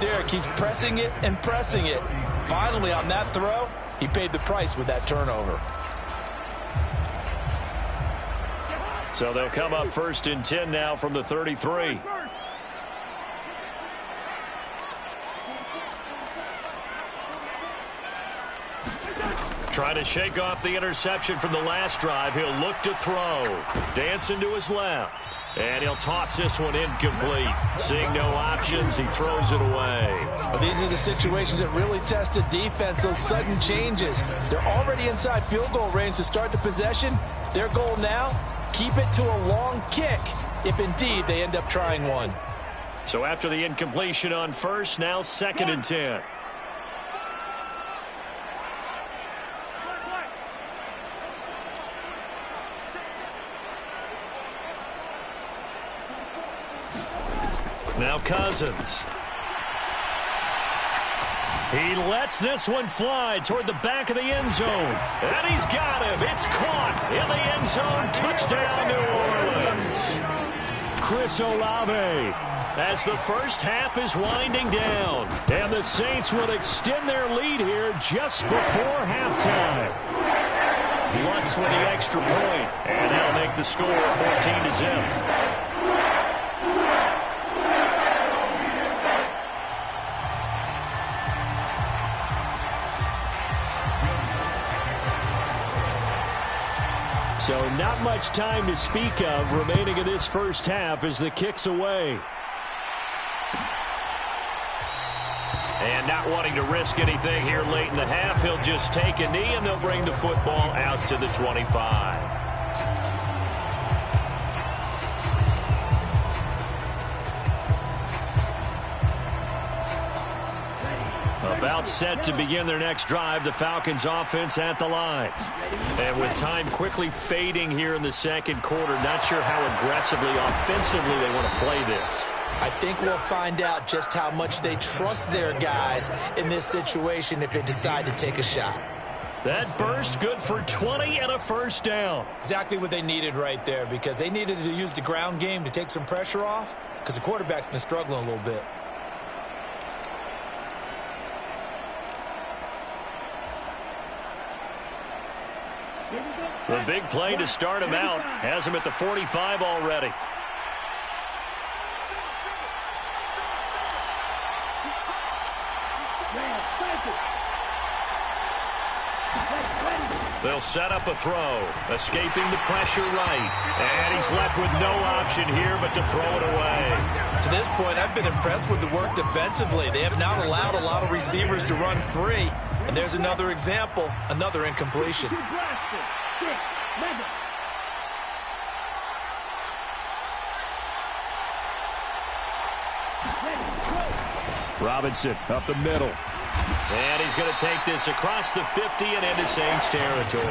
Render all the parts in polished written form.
there. Keeps pressing it and pressing it. Finally, on that throw, he paid the price with that turnover. So they'll come up 1st and 10 now from the 33. Trying to shake off the interception from the last drive. He'll look to throw. Dancing to his left. And he'll toss this one incomplete. Seeing no options, he throws it away. Well, these are the situations that really test a defense, those sudden changes. They're already inside field goal range to start the possession. Their goal now, keep it to a long kick, if indeed they end up trying one. So after the incompletion on first, now 2nd and 10. Now Cousins. He lets this one fly toward the back of the end zone. And he's got him. It's caught in the end zone. Touchdown, New Orleans. Chris Olave, as the first half is winding down. And the Saints will extend their lead here just before halftime. Lutz with the extra point. And they'll make the score 14-0. So not much time to speak of remaining in this first half as the kick's away. And not wanting to risk anything here late in the half, he'll just take a knee and they'll bring the football out to the 25. About set to begin their next drive, the Falcons offense at the line. And with time quickly fading here in the second quarter, not sure how aggressively, offensively they want to play this. I think we'll find out just how much they trust their guys in this situation if they decide to take a shot. That burst good for 20 and a first down. Exactly what they needed right there, because they needed to use the ground game to take some pressure off, because the quarterback's been struggling a little bit. The big play to start him out has him at the 45 already. They'll set up a throw, escaping the pressure right. And he's left with no option here but to throw it away. To this point, I've been impressed with the work defensively. They have not allowed a lot of receivers to run free. And there's another example, another incompletion. Robinson up the middle. And he's going to take this across the 50 and into Saints territory.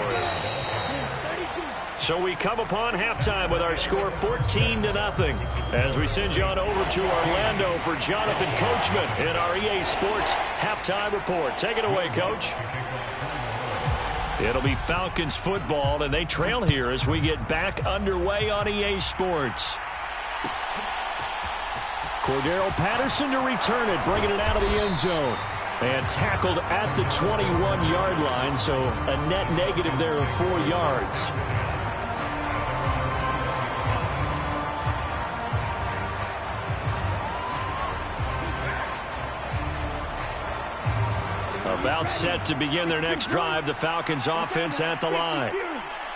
So we come upon halftime with our score 14-0. As we send you on over to Orlando for Jonathan Coachman in our EA Sports halftime report. Take it away, Coach. It'll be Falcons football, and they trail here as we get back underway on EA Sports. Cordero Patterson to return it, bringing it out of the end zone. And tackled at the 21-yard line, so a net negative there of 4 yards. About set to begin their next drive, the Falcons offense at the line.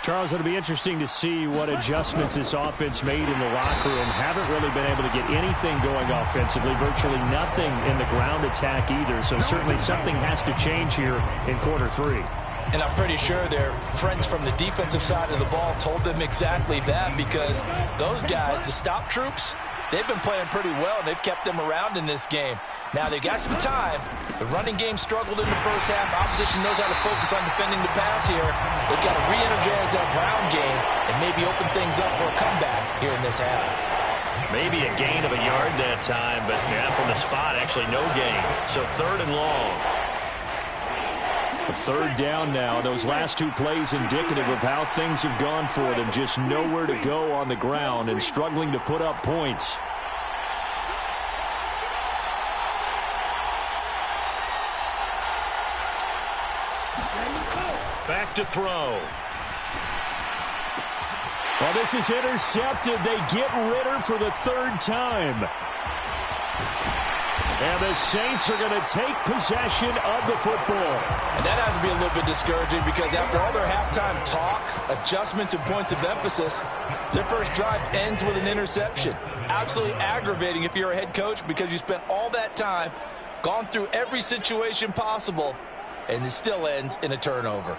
Charles, it'll be interesting to see what adjustments this offense made in the locker room. Haven't really been able to get anything going offensively, virtually nothing in the ground attack either. So certainly something has to change here in quarter 3. And I'm pretty sure their friends from the defensive side of the ball told them exactly that, because those guys, the stop troops, they've been playing pretty well, and they've kept them around in this game. Now, they got some time. The running game struggled in the first half. Opposition knows how to focus on defending the pass here. They've got to re-energize that ground game and maybe open things up for a comeback here in this half. Maybe a gain of a yard that time, but yeah, from the spot, actually no gain. So 3rd and long. A 3rd down now. Those last 2 plays indicative of how things have gone for them. Just nowhere to go on the ground and struggling to put up points. Back to throw. Well, this is intercepted. They get Ritter for the third time. And the Saints are going to take possession of the football. And that has to be a little bit discouraging because after all their halftime talk, adjustments, and points of emphasis, their first drive ends with an interception. Absolutely aggravating if you're a head coach because you spent all that time, gone through every situation possible, and it still ends in a turnover.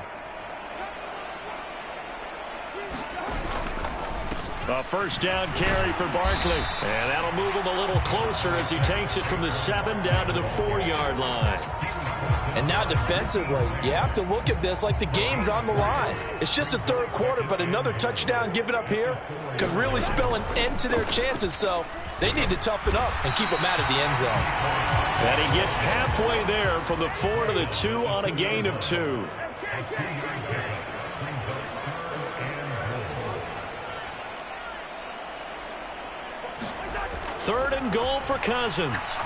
A first down carry for Barkley. And that'll move him a little closer as he takes it from the 7 down to the 4-yard line. And now defensively, you have to look at this like the game's on the line. It's just the third quarter, but another touchdown given up here could really spell an end to their chances. So they need to toughen up and keep them out of the end zone. And he gets halfway there from the 4 to the 2 on a gain of 2. Third and goal for Cousins.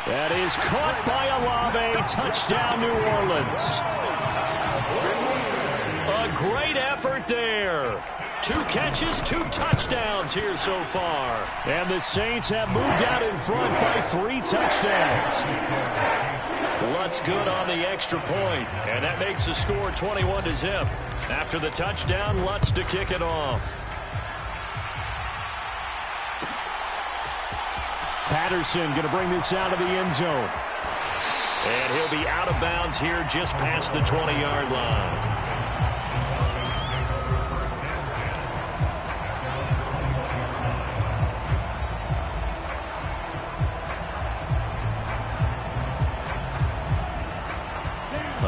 That is caught by Olave. Touchdown, New Orleans. A great effort there. 2 catches, 2 touchdowns here so far. And the Saints have moved out in front by 3 touchdowns. Lutz good on the extra point, and that makes the score 21-0. After the touchdown, Lutz to kick it off. Patterson going to bring this out of the end zone. And he'll be out of bounds here just past the 20-yard line.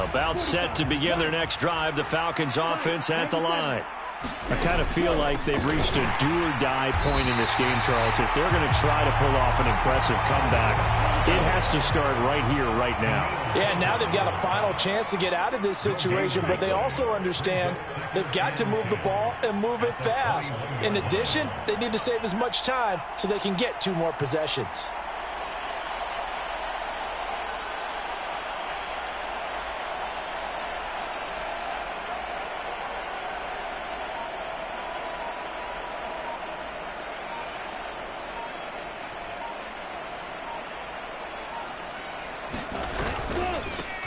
About set to begin their next drive, the Falcons offense at the line. I kind of feel like they've reached a do-or-die point in this game, Charles. If they're going to try to pull off an impressive comeback, it has to start right here, right now. Yeah, now they've got a final chance to get out of this situation, but they also understand they've got to move the ball and move it fast. In addition, they need to save as much time so they can get 2 more possessions.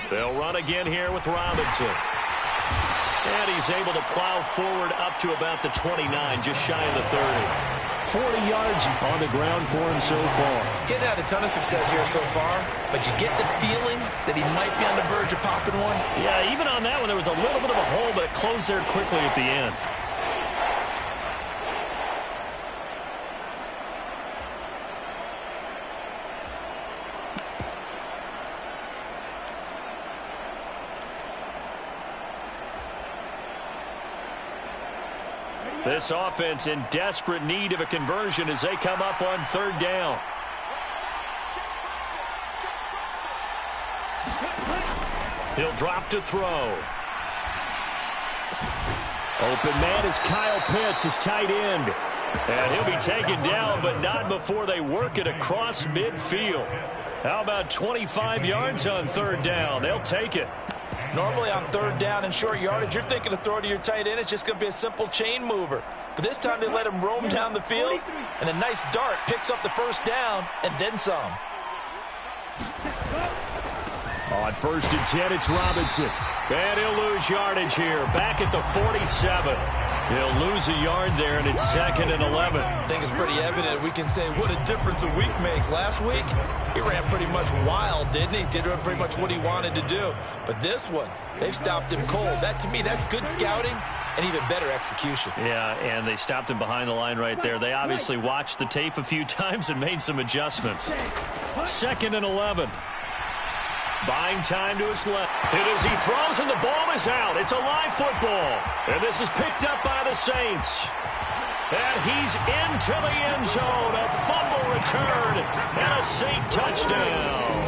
They'll run again here with Robinson. And he's able to plow forward up to about the 29, just shy of the 30. 40 yards on the ground for him so far. Getting had a ton of success here so far, but you get the feeling that he might be on the verge of popping one. Yeah, even on that one, there was a little bit of a hole, but it closed there quickly at the end. This offense in desperate need of a conversion as they come up on 3rd down. He'll drop to throw. Open man is Kyle Pitts, his tight end. And he'll be taken down, but not before they work it across midfield. How about 25 yards on 3rd down? They'll take it. Normally on 3rd down and short yardage, you're thinking of throw to your tight end. It's just going to be a simple chain mover. But this time they let him roam down the field, and a nice dart picks up the 1st down and then some. On 1st and 10, it's Robinson. And he'll lose yardage here. Back at the 47. He'll lose a yard there, and it's 2nd and 11. I think it's pretty evident. We can say what a difference a week makes. Last week, he ran pretty much wild, didn't he? Did pretty much what he wanted to do. But this one, they've stopped him cold. That, to me, that's good scouting and even better execution. Yeah, and they stopped him behind the line right there. They obviously watched the tape a few times and made some adjustments. 2nd and 11. Buying time to his left. Hit as he throws, and the ball is out. It's a live football. And this is picked up by the Saints. And he's into the end zone. A fumble return and a Saint touchdown.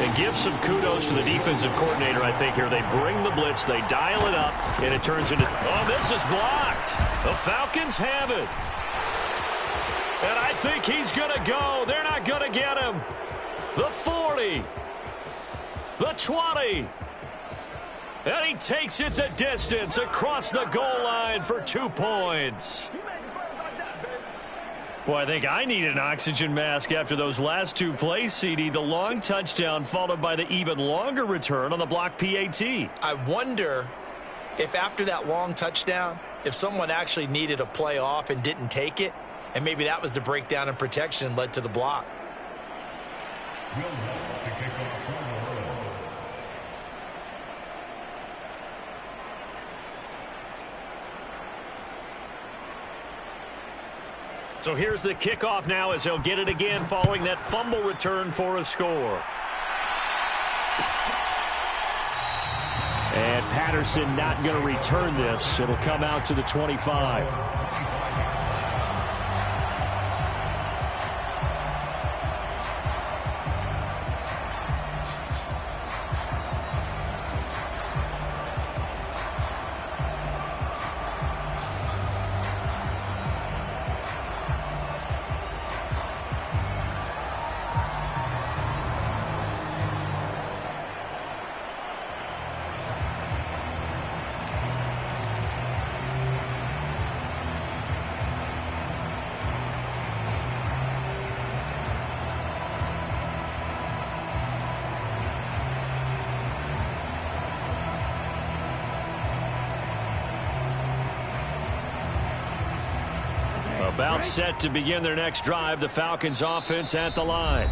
And give some kudos to the defensive coordinator, I think, here. They bring the blitz, they dial it up, and it turns into... Oh, this is blocked. The Falcons have it. And I think he's going to go. They're not going to get him. The 40. The 20. And he takes it the distance across the goal line for 2 points. Well, I think I need an oxygen mask after those last 2 plays, CD. The long touchdown followed by the even longer return on the block PAT. I wonder if after that long touchdown, if someone actually needed a play off and didn't take it, and maybe that was the breakdown in protection and led to the block. So here's the kickoff now as he'll get it again following that fumble return for a score. And Patterson not going to return this. It'll come out to the 25. About set to begin their next drive, the Falcons offense at the line.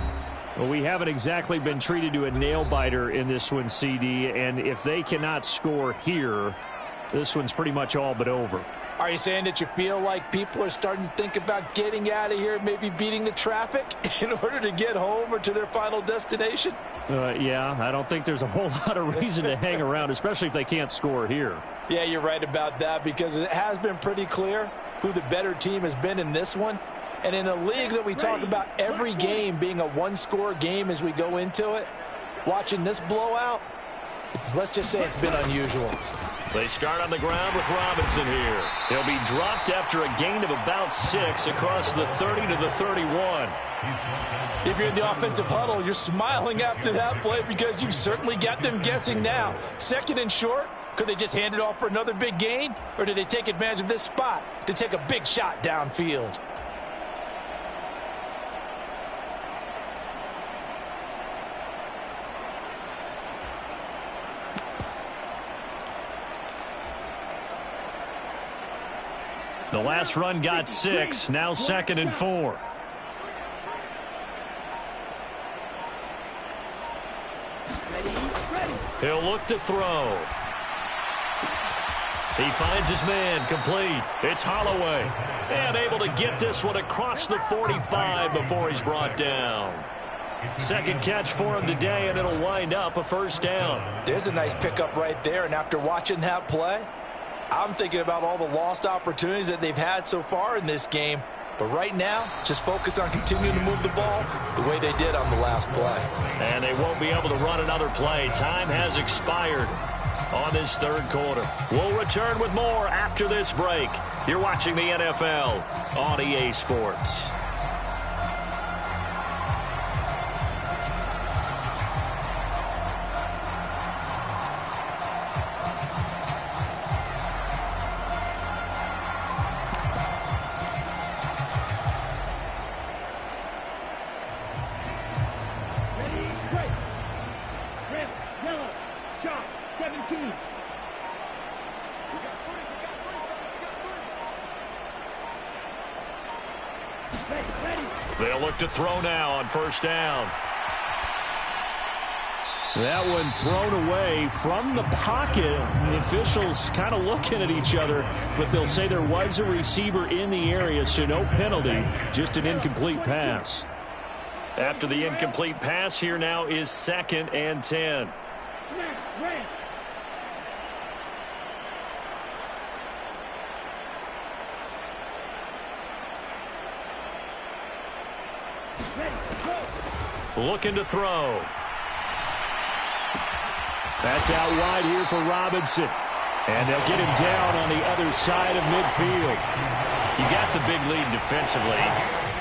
Well, we haven't exactly been treated to a nail-biter in this one, CD, and if they cannot score here, this one's pretty much all but over. Are you saying that you feel like people are starting to think about getting out of here, maybe beating the traffic in order to get home or to their final destination? Yeah, I don't think there's a whole lot of reason to hang around, especially if they can't score here. Yeah, you're right about that because it has been pretty clear who the better team has been in this one. And in a league that we talk about every game being a one-score game as we go into it, watching this blowout, let's just say it's been unusual. They start on the ground with Robinson here. He'll be dropped after a gain of about 6 across the 30 to the 31. If you're in the offensive huddle, you're smiling after that play because you've certainly got them guessing now. Second and short, could they just hand it off for another big gain? Or do they take advantage of this spot to take a big shot downfield? The last run got 6, now 2nd and 4. He'll look to throw. He finds his man, complete. It's Holloway. And able to get this one across the 45 before he's brought down. Second catch for him today, and it'll wind up a first down. There's a nice pickup right there, and after watching that play, I'm thinking about all the lost opportunities that they've had so far in this game. But right now, just focus on continuing to move the ball the way they did on the last play. And they won't be able to run another play. Time has expired on this third quarter. We'll return with more after this break. You're watching the NFL on EA Sports. They'll look to throw now on first down. That one thrown away from the pocket. The officials kind of looking at each other, but they'll say there was a receiver in the area, so no penalty, just an incomplete pass. After the incomplete pass, here now is 2nd and 10. Looking to throw. That's out wide here for Robinson. And they'll get him down on the other side of midfield. You got the big lead defensively.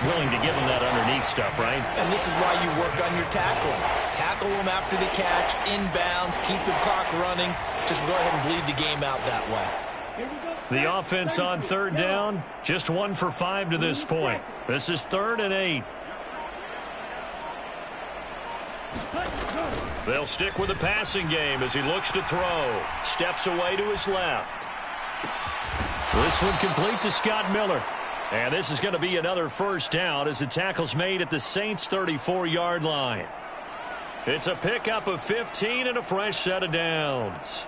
Willing to give him that underneath stuff, right? And this is why you work on your tackling. Tackle them after the catch, inbounds, keep the clock running. Just go ahead and bleed the game out that way. The offense on third down, just 1 for 5 to this point. This is 3rd and 8. They'll stick with the passing game as he looks to throw. Steps away to his left. This one complete to Scott Miller. And this is going to be another first down as the tackle's made at the Saints' 34-yard line. It's a pickup of 15 and a fresh set of downs.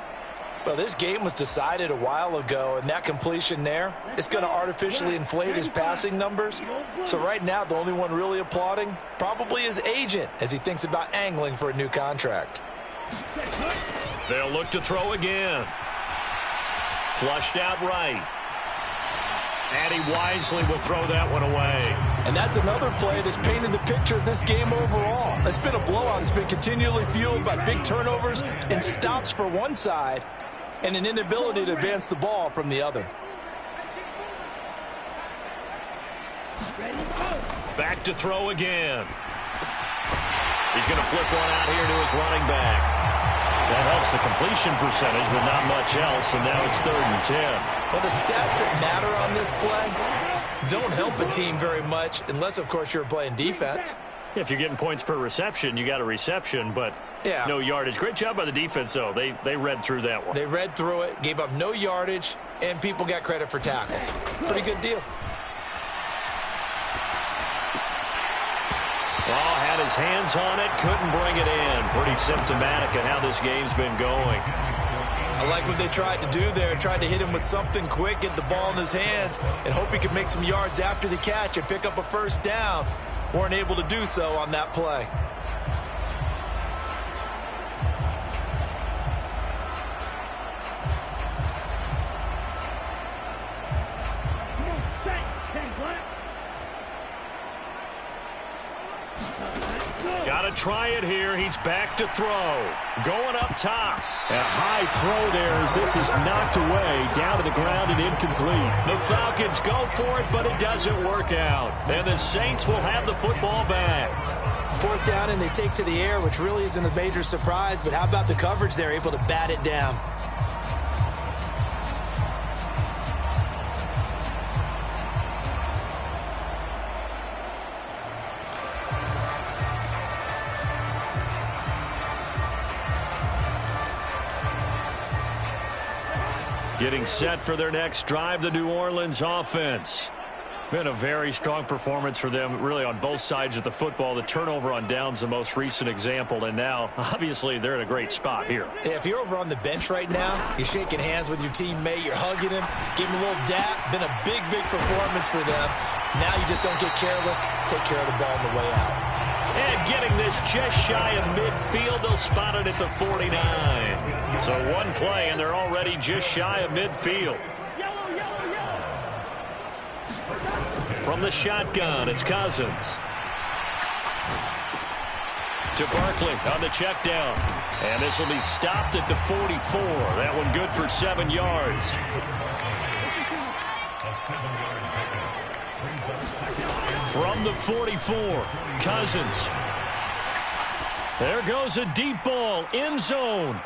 Well, this game was decided a while ago, and that completion there, it's going to artificially inflate his passing numbers. So right now, the only one really applauding probably his agent as he thinks about angling for a new contract. They'll look to throw again. Flushed out right. And he wisely will throw that one away. And that's another play that's painted the picture of this game overall. It's been a blowout. It's been continually fueled by big turnovers and stops for one side and an inability to advance the ball from the other. Back to throw again. He's going to flip one out here to his running back. That helps the completion percentage, but not much else, and now it's 3rd and 10. Well, the stats that matter on this play don't help a team very much unless, of course, you're playing defense. If you're getting points per reception, you got a reception, but no yardage. Great job by the defense, though. They read through that one. They read through it, gave up no yardage, and people got credit for tackles. Pretty good deal. Oh, had his hands on it, couldn't bring it in. Pretty symptomatic of how this game's been going. I like what they tried to do there. Tried to hit him with something quick, get the ball in his hands, and hope he could make some yards after the catch and pick up a first down. Weren't able to do so on that play. Got to try it here. He's back to throw. Going up top. A high throw there as this is knocked away. Down to the ground and incomplete. The Falcons go for it, but it doesn't work out. And the Saints will have the football back. 4th down and they take to the air, which really isn't a major surprise. But how about the coverage there, able to bat it down? Getting set for their next drive, the New Orleans offense. Been a very strong performance for them, really, on both sides of the football. The turnover on downs, the most recent example, and now, obviously, they're in a great spot here. If you're over on the bench right now, you're shaking hands with your teammate, you're hugging him, give him a little dap. Been a big, big performance for them. Now you just don't get careless. Take care of the ball on the way out. And getting this just shy of midfield, they'll spot it at the 49. So one play, and they're already just shy of midfield. From the shotgun, it's Cousins. To Barkley on the check down. And this will be stopped at the 44. That one good for 7 yards. From the 44, Cousins. There goes a deep ball, end zone.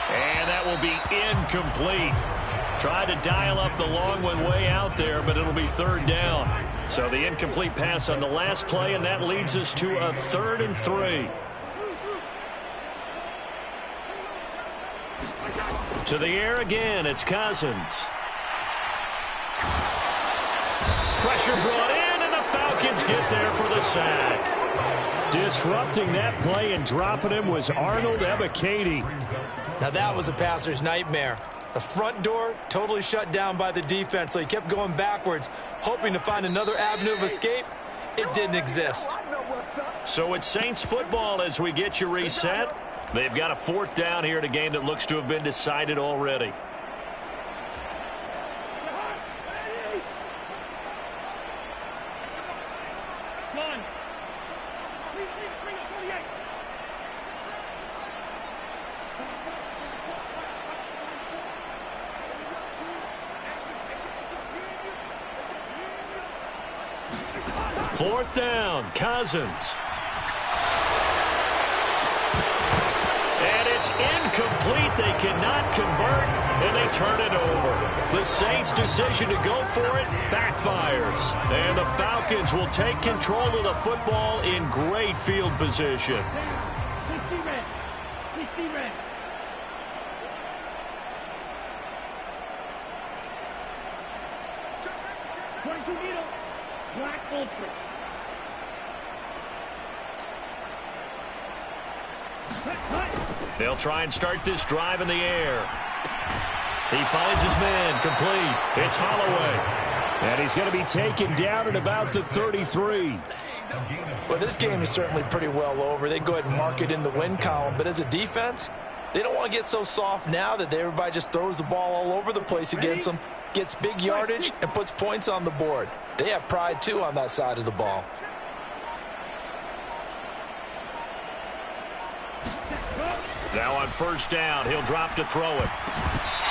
And that will be incomplete. Tried to dial up the long one way out there, but it'll be 3rd down. So the incomplete pass on the last play, and that leads us to a 3rd and 3. To the air again, it's Cousins. Pressure brought in, and the Falcons get there for the sack. Disrupting that play and dropping him was Arnold Ebiketie. Now that was a passer's nightmare. The front door totally shut down by the defense, so he kept going backwards, hoping to find another avenue of escape. It didn't exist. So it's Saints football as we get you reset. They've got a 4th down here in a game that looks to have been decided already. 4th down, Cousins. And it's incomplete. They cannot convert, and they turn it over. The Saints' decision to go for it backfires. And the Falcons will take control of the football in great field position. They'll try and start this drive in the air. He finds his man, complete. It's Holloway. And he's going to be taken down at about the 33. Well, this game is certainly pretty well over. They can go ahead and mark it in the win column. But as a defense, they don't want to get so soft now that everybody just throws the ball all over the place against them, gets big yardage, and puts points on the board. They have pride, too, on that side of the ball. Now on 1st down, he'll drop to throw it.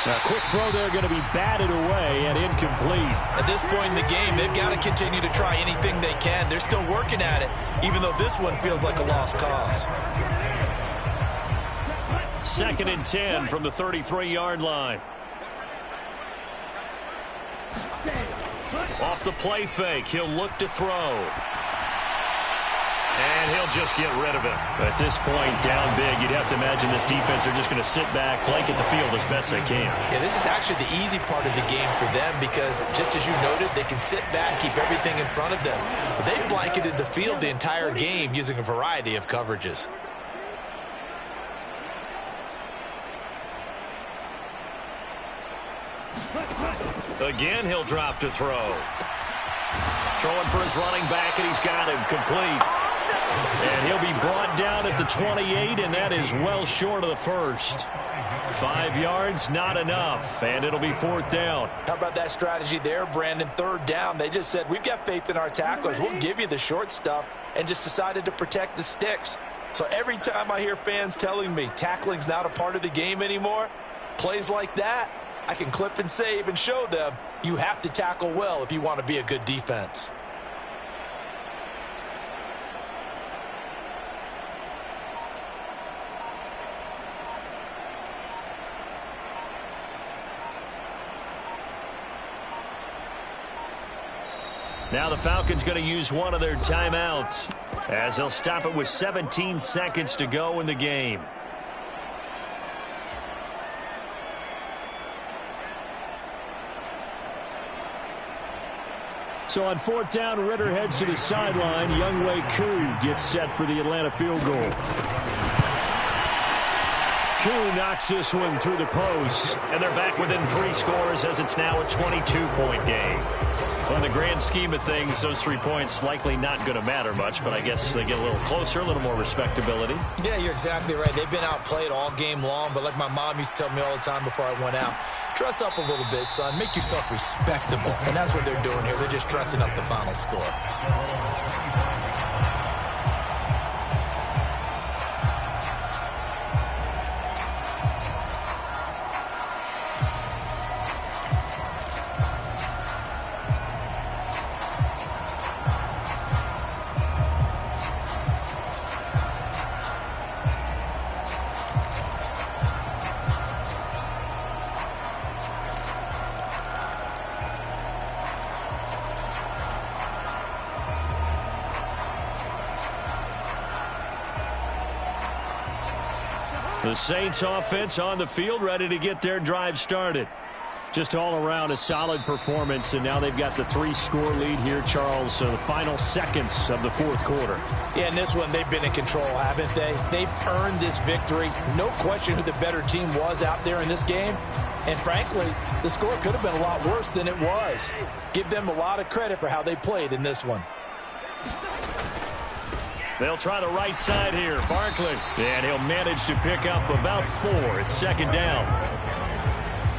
A quick throw there going to be batted away and incomplete. At this point in the game, they've got to continue to try anything they can. They're still working at it, even though this one feels like a lost cause. 2nd and 10 from the 33-yard line. Off the play fake, he'll look to throw. And he'll just get rid of it. At this point, down big, you'd have to imagine this defense are just going to sit back, blanket the field as best they can. Yeah, this is actually the easy part of the game for them because, just as you noted, they can sit back, keep everything in front of them. But they blanketed the field the entire game using a variety of coverages. Again, he'll drop to throw. Throwing for his running back, and he's got him complete. And he'll be brought down at the 28, and that is well short of the first. 5 yards, not enough, and it'll be 4th down. How about that strategy there, Brandon? 3rd down, they just said, we've got faith in our tacklers. We'll give you the short stuff, and just decided to protect the sticks. So every time I hear fans telling me tackling's not a part of the game anymore, plays like that, I can clip and save and show them you have to tackle well if you want to be a good defense. Now the Falcons going to use one of their timeouts as they'll stop it with 17 seconds to go in the game. So on 4th down, Ritter heads to the sideline. Younghoe Koo gets set for the Atlanta field goal. Koo knocks this one through the post. And they're back within 3 scores as it's now a 22-point game. On the grand scheme of things, those 3 points likely not going to matter much, but I guess they get a little closer, a little more respectability. Yeah, you're exactly right. They've been outplayed all game long, but like my mom used to tell me all the time before I went out, dress up a little bit, son. Make yourself respectable. And that's what they're doing here. They're just dressing up the final score. The Saints offense on the field, ready to get their drive started. Just all around a solid performance, and now they've got the 3-score lead here, Charles. So the final seconds of the 4th quarter. Yeah, in this one, they've been in control, haven't they? They've earned this victory. No question who the better team was out there in this game. And frankly, the score could have been a lot worse than it was. Give them a lot of credit for how they played in this one. They'll try the right side here. Barkley. And he'll manage to pick up about 4. It's 2nd down.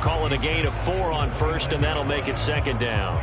Call it a gain of 4 on 1st, and that'll make it 2nd down.